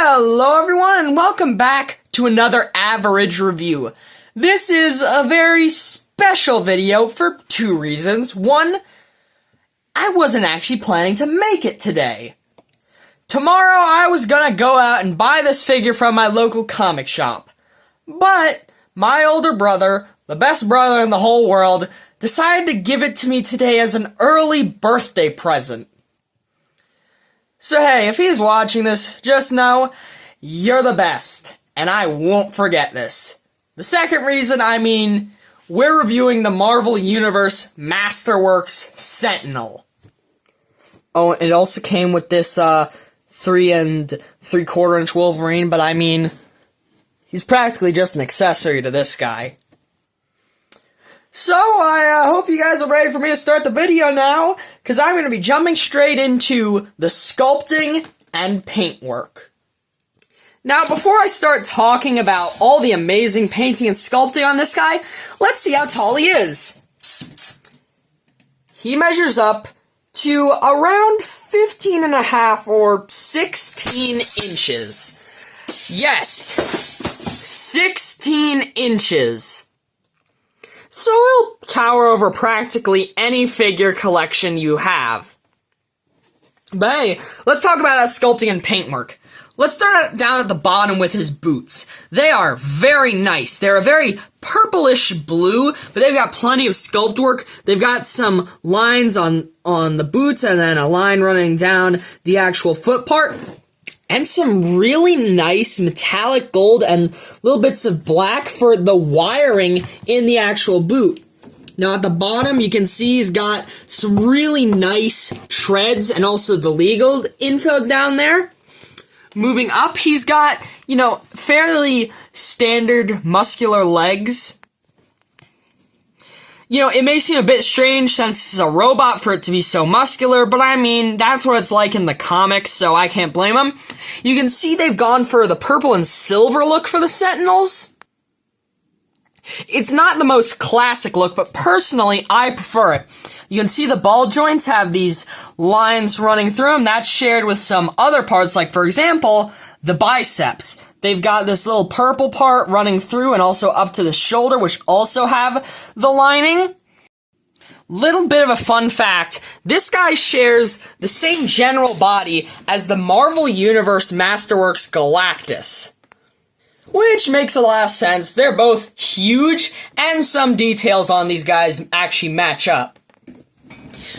Hello everyone and welcome back to another average review. This is a very special video for two reasons. One, I wasn't actually planning to make it today. Tomorrow I was gonna go out and buy this figure from my local comic shop. But my older brother, the best brother in the whole world, decided to give it to me today as an early birthday present. So hey, if he's watching this, just know, you're the best, and I won't forget this. The second reason, we're reviewing the Marvel Universe Masterworks Sentinel. Oh, it also came with this 3 3/4 inch Wolverine, but he's practically just an accessory to this guy. So, I hope you guys are ready for me to start the video now, because I'm going to be jumping straight into the sculpting and paintwork. Now, before I start talking about all the amazing painting and sculpting on this guy, let's see how tall he is. He measures up to around 15.5 or 16 inches. Yes, 16 inches. So he'll tower over practically any figure collection you have. But hey, let's talk about that sculpting and paintwork. Let's start down at the bottom with his boots. They are very nice. They're a very purplish blue, but they've got plenty of sculpt work. They've got some lines on the boots and then a line running down the actual foot part. And some really nice metallic gold and little bits of black for the wiring in the actual boot. Now at the bottom you can see he's got some really nice treads and also the legal info down there. Moving up, he's got, fairly standard muscular legs. It may seem a bit strange since it's a robot for it to be so muscular, but that's what it's like in the comics, so I can't blame them. You can see they've gone for the purple and silver look for the Sentinels. It's not the most classic look, but personally, I prefer it. You can see the ball joints have these lines running through them. That's shared with some other parts, like, for example, the biceps. They've got this little purple part running through and also up to the shoulder, which also have the lining. Little bit of a fun fact, this guy shares the same general body as the Marvel Universe Masterworks Galactus. Which makes a lot of sense. They're both huge, and some details on these guys actually match up.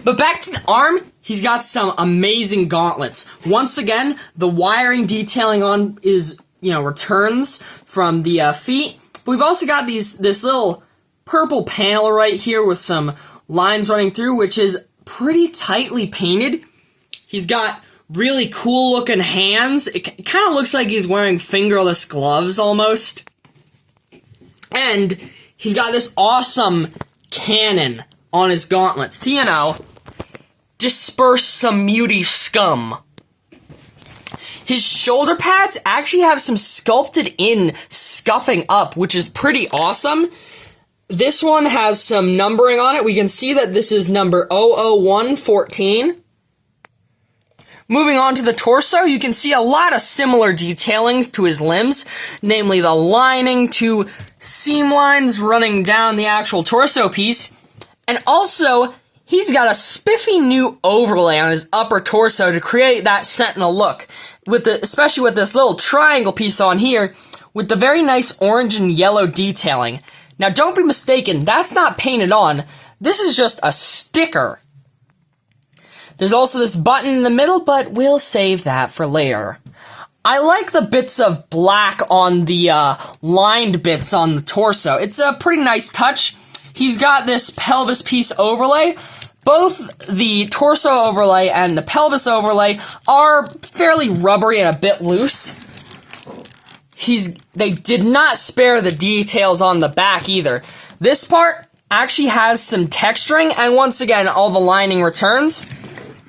But back to the arm, he's got some amazing gauntlets. Once again, the wiring detailing on is, returns from the feet. But we've also got this little purple panel right here with some lines running through, which is pretty tightly painted. He's got really cool looking hands. It kind of looks like he's wearing fingerless gloves almost. And he's got this awesome cannon on his gauntlets to, disperse some muty scum. His shoulder pads actually have some sculpted in scuffing up, which is pretty awesome. This one has some numbering on it. We can see that this is number 00114. Moving on to the torso, you can see a lot of similar detailings to his limbs, namely the lining to seam lines running down the actual torso piece. And also, he's got a spiffy new overlay on his upper torso to create that Sentinel look, especially with this little triangle piece on here, with the very nice orange and yellow detailing. Now don't be mistaken, that's not painted on, this is just a sticker. There's also this button in the middle, but we'll save that for later. I like the bits of black on the lined bits on the torso. It's a pretty nice touch. He's got this pelvis piece overlay. Both the torso overlay and the pelvis overlay are fairly rubbery and a bit loose. They did not spare the details on the back either. This part actually has some texturing, and once again, all the lining returns.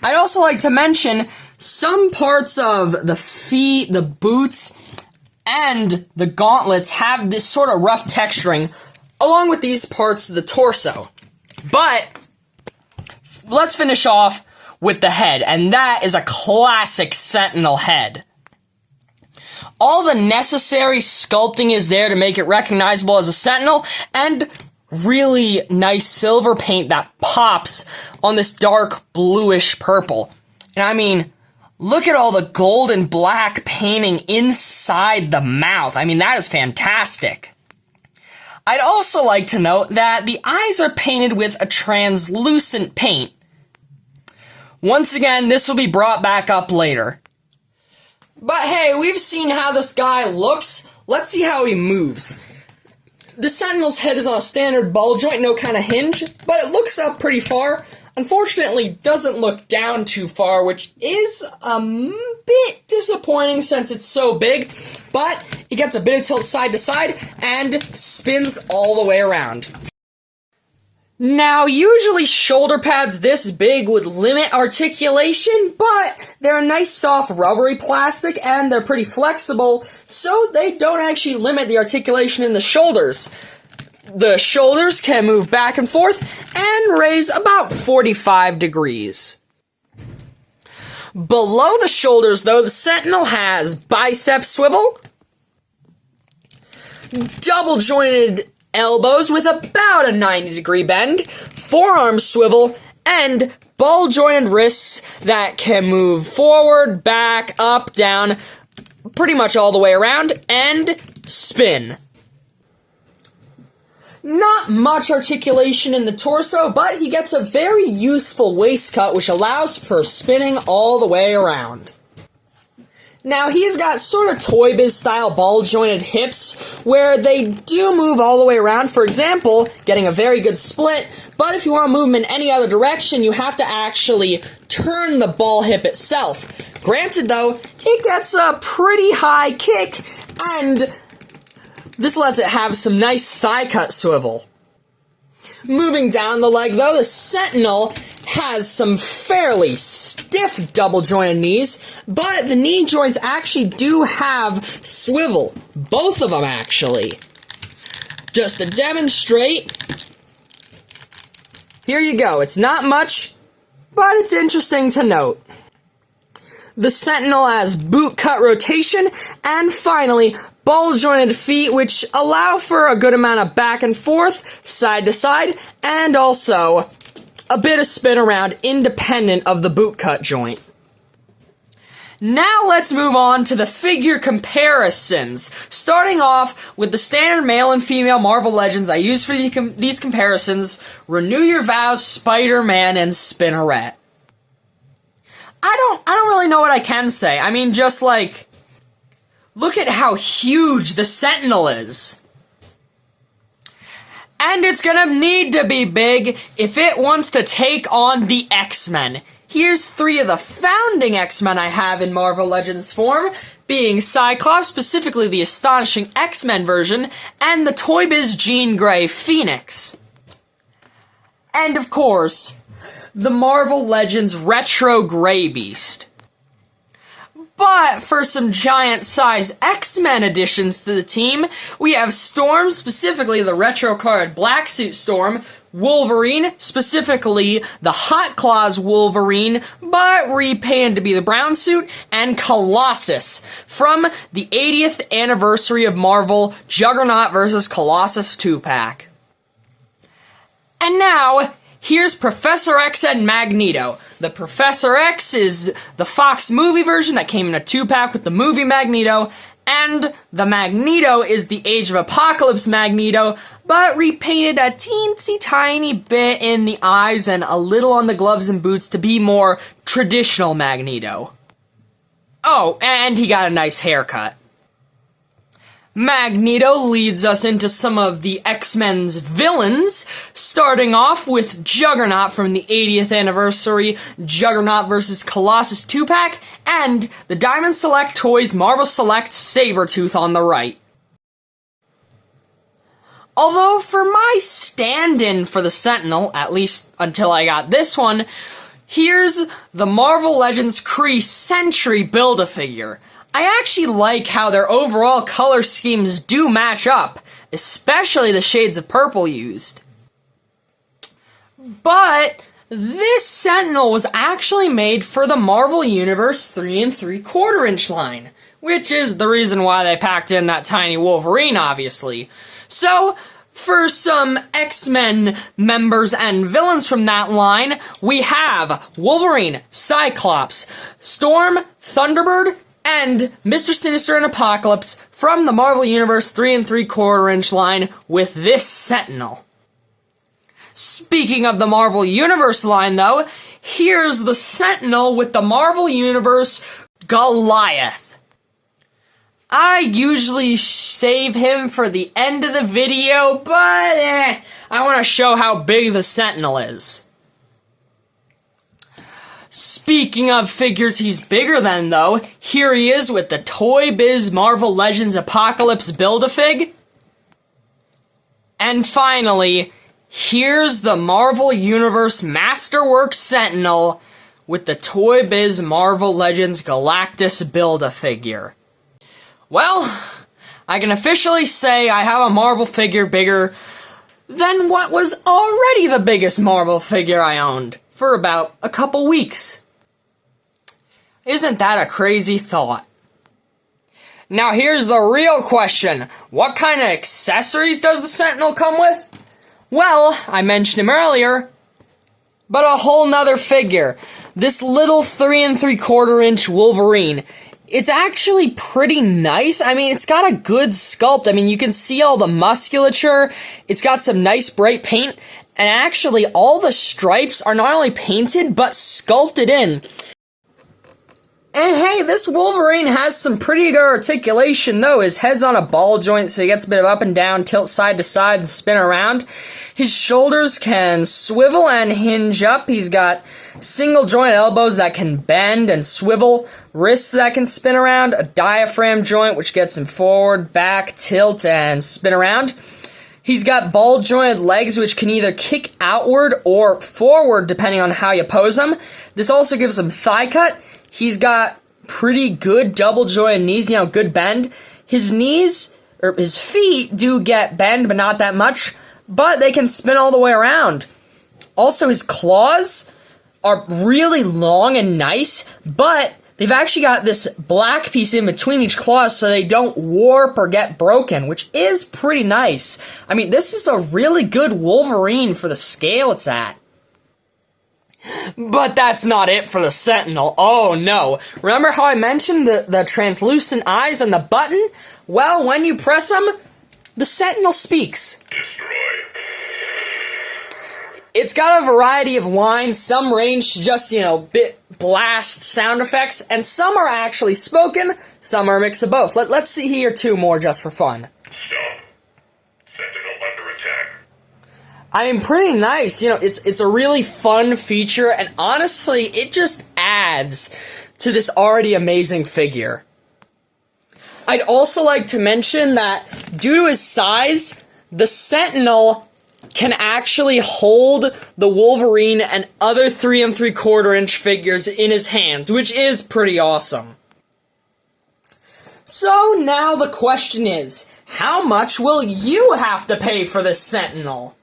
I'd also like to mention some parts of the feet, the boots, and the gauntlets have this sort of rough texturing, along with these parts of the torso. But let's finish off with the head, and that is a classic Sentinel head. All the necessary sculpting is there to make it recognizable as a Sentinel, and really nice silver paint that pops on this dark bluish purple. And I mean, look at all the gold and black painting inside the mouth. I mean, that is fantastic. I'd also like to note that the eyes are painted with a translucent paint. Once again, this will be brought back up later. But hey, we've seen how this guy looks. Let's see how he moves. The Sentinel's head is on a standard ball joint, no kind of hinge, but it looks up pretty far. Unfortunately, doesn't look down too far, which is a bit disappointing since it's so big, but it gets a bit of tilt side to side and spins all the way around. Now, usually shoulder pads this big would limit articulation, but they're a nice soft rubbery plastic and they're pretty flexible, so they don't actually limit the articulation in the shoulders. The shoulders can move back and forth and raise about 45 degrees. Below the shoulders, though, the Sentinel has bicep swivel, double jointed elbows with about a 90-degree bend, forearm swivel, and ball-jointed wrists that can move forward, back, up, down, pretty much all the way around, and spin. Not much articulation in the torso, but he gets a very useful waist cut which allows for spinning all the way around. Now, he's got sort of Toy Biz style ball-jointed hips where they do move all the way around, for example, getting a very good split, but if you want to move them in any other direction, you have to actually turn the ball hip itself. Granted, though, it gets a pretty high kick, and this lets it have some nice thigh-cut swivel. Moving down the leg, though, the Sentinel has some fairly stiff double-jointed knees, but the knee joints actually do have swivel. Both of them, actually. Just to demonstrate, here you go. It's not much, but it's interesting to note. The Sentinel has boot-cut rotation, and finally, ball-jointed feet, which allow for a good amount of back and forth, side to side, and also a bit of spin around independent of the boot-cut joint. Now let's move on to the figure comparisons, starting off with the standard male and female Marvel Legends I use for these comparisons, Renew Your Vows, Spider-Man, and Spinneret. I don't really know what I can say. I mean, just like, look at how huge the Sentinel is. And it's gonna need to be big if it wants to take on the X-Men. Here's 3 of the founding X-Men I have in Marvel Legends form, being Cyclops, specifically the Astonishing X-Men version, and the Toy Biz Jean Grey Phoenix. And of course, the Marvel Legends Retro Grey Beast. But for some giant-size X-Men additions to the team, we have Storm, specifically the retro-colored black suit Storm, Wolverine, specifically the Hot Claws Wolverine, but repainted to be the brown suit, and Colossus, from the 80th anniversary of Marvel Juggernaut vs. Colossus 2-pack. And now, here's Professor X and Magneto. The Professor X is the Fox movie version that came in a 2-pack with the movie Magneto, and the Magneto is the Age of Apocalypse Magneto, but repainted a teensy tiny bit in the eyes and a little on the gloves and boots to be more traditional Magneto. Oh, and he got a nice haircut. Magneto leads us into some of the X-Men's villains, starting off with Juggernaut from the 80th anniversary Juggernaut vs. Colossus 2-pack, and the Diamond Select Toys Marvel Select Sabretooth on the right. Although for my stand-in for the Sentinel, at least until I got this one, here's the Marvel Legends Kree Sentry Build-A-Figure. I actually like how their overall color schemes do match up, especially the shades of purple used. But This Sentinel was actually made for the Marvel Universe 3 3/4 inch line, which is the reason why they packed in that tiny Wolverine, obviously. So, for some X-Men members and villains from that line, we have Wolverine, Cyclops, Storm, Thunderbird, and Mr. Sinister and Apocalypse from the Marvel Universe 3 3/4 inch line with this Sentinel. Speaking of the Marvel Universe line, though, here's the Sentinel with the Marvel Universe Goliath. I usually save him for the end of the video, but I want to show how big the Sentinel is. Speaking of figures he's bigger than, though, here he is with the Toy Biz Marvel Legends Apocalypse Build-A-Fig. And finally, here's the Marvel Universe Masterworks Sentinel with the Toy Biz Marvel Legends Galactus Build-A-Figure. Well, I can officially say I have a Marvel figure bigger than what was already the biggest Marvel figure I owned for about a couple weeks. Isn't that a crazy thought? Now here's the real question. What kind of accessories does the Sentinel come with? Well, I mentioned him earlier, but a whole nother figure. This little 3 3/4 inch Wolverine. It's actually pretty nice. I mean, it's got a good sculpt. I mean, you can see all the musculature. It's got some nice bright paint. And actually, all the stripes are not only painted, but sculpted in. And hey, this Wolverine has some pretty good articulation, though. His head's on a ball joint, so he gets a bit of up and down, tilt side to side, and spin around. His shoulders can swivel and hinge up. He's got single joint elbows that can bend and swivel, wrists that can spin around, a diaphragm joint which gets him forward, back, tilt, and spin around. He's got ball-jointed legs which can either kick outward or forward depending on how you pose them. This also gives him thigh cut. He's got pretty good double-jointed knees, good bend. His knees, or his feet, do get bend, but not that much, but they can spin all the way around. Also, his claws are really long and nice, but they've actually got this black piece in between each claw so they don't warp or get broken, which is pretty nice. I mean, this is a really good Wolverine for the scale it's at. But that's not it for the Sentinel. Oh no. Remember how I mentioned the translucent eyes and the button? Well, when you press them, the Sentinel speaks. It's got a variety of lines, some range to just, blast sound effects, and some are actually spoken, some are a mix of both. Let's see here two more just for fun. Stop. Sentinel under attack. I mean, pretty nice. It's a really fun feature, and honestly, it just adds to this already amazing figure. I'd also like to mention that due to his size, the Sentinel can actually hold the Wolverine and other 3 3/4 inch figures in his hands, which is pretty awesome. So now the question is, how much will you have to pay for this Sentinel?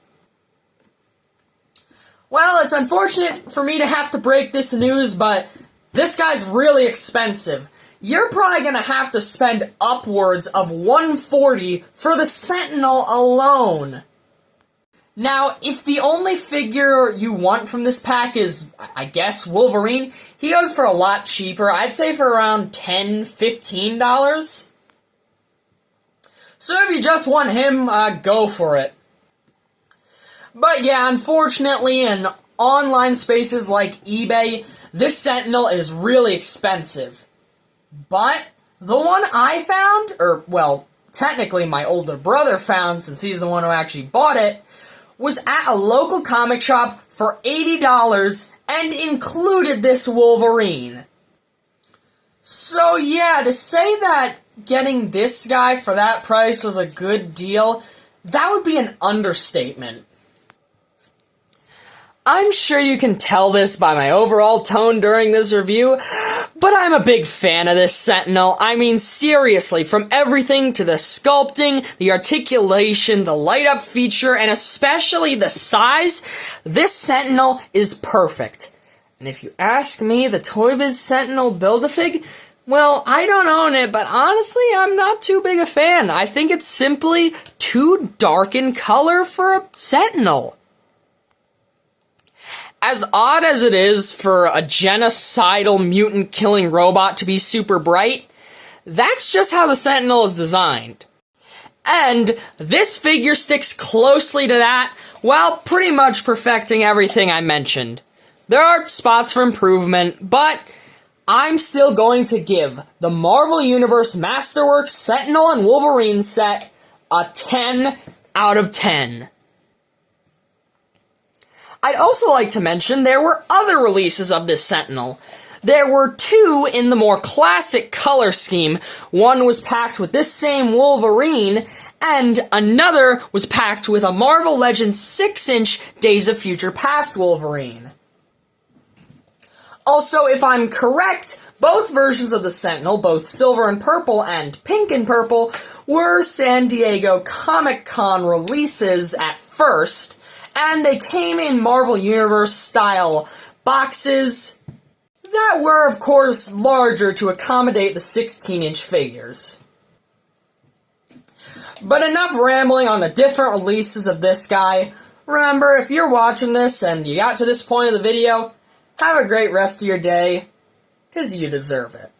Well, it's unfortunate for me to have to break this news, but this guy's really expensive. You're probably going to have to spend upwards of $140 for the Sentinel alone. Now, if the only figure you want from this pack is, I guess, Wolverine, he goes for a lot cheaper. I'd say for around $10, $15. So if you just want him, go for it. But yeah, unfortunately, in online spaces like eBay, this Sentinel is really expensive. But the one I found, or, well, technically my older brother found, since he's the one who actually bought it, was at a local comic shop for $80 and included this Wolverine. So yeah, to say that getting this guy for that price was a good deal, that would be an understatement. I'm sure you can tell this by my overall tone during this review, but I'm a big fan of this Sentinel. I mean, seriously, from everything to the sculpting, the articulation, the light-up feature, and especially the size, this Sentinel is perfect. And if you ask me, the Toy Biz Sentinel Build-A-Fig, well, I don't own it, but honestly, I'm not too big a fan. I think it's simply too dark in color for a Sentinel. As odd as it is for a genocidal mutant-killing robot to be super bright, that's just how the Sentinel is designed. And this figure sticks closely to that while pretty much perfecting everything I mentioned. There are spots for improvement, but I'm still going to give the Marvel Universe Masterworks Sentinel and Wolverine set a 10 out of 10. I'd also like to mention there were other releases of this Sentinel. There were two in the more classic color scheme. One was packed with this same Wolverine, and another was packed with a Marvel Legends 6-inch Days of Future Past Wolverine. Also, if I'm correct, both versions of the Sentinel, both silver and purple and pink and purple, were San Diego Comic-Con releases at first, and they came in Marvel Universe style boxes that were, of course, larger to accommodate the 16-inch figures. But enough rambling on the different releases of this guy. Remember, if you're watching this and you got to this point of the video, have a great rest of your day, 'cause you deserve it.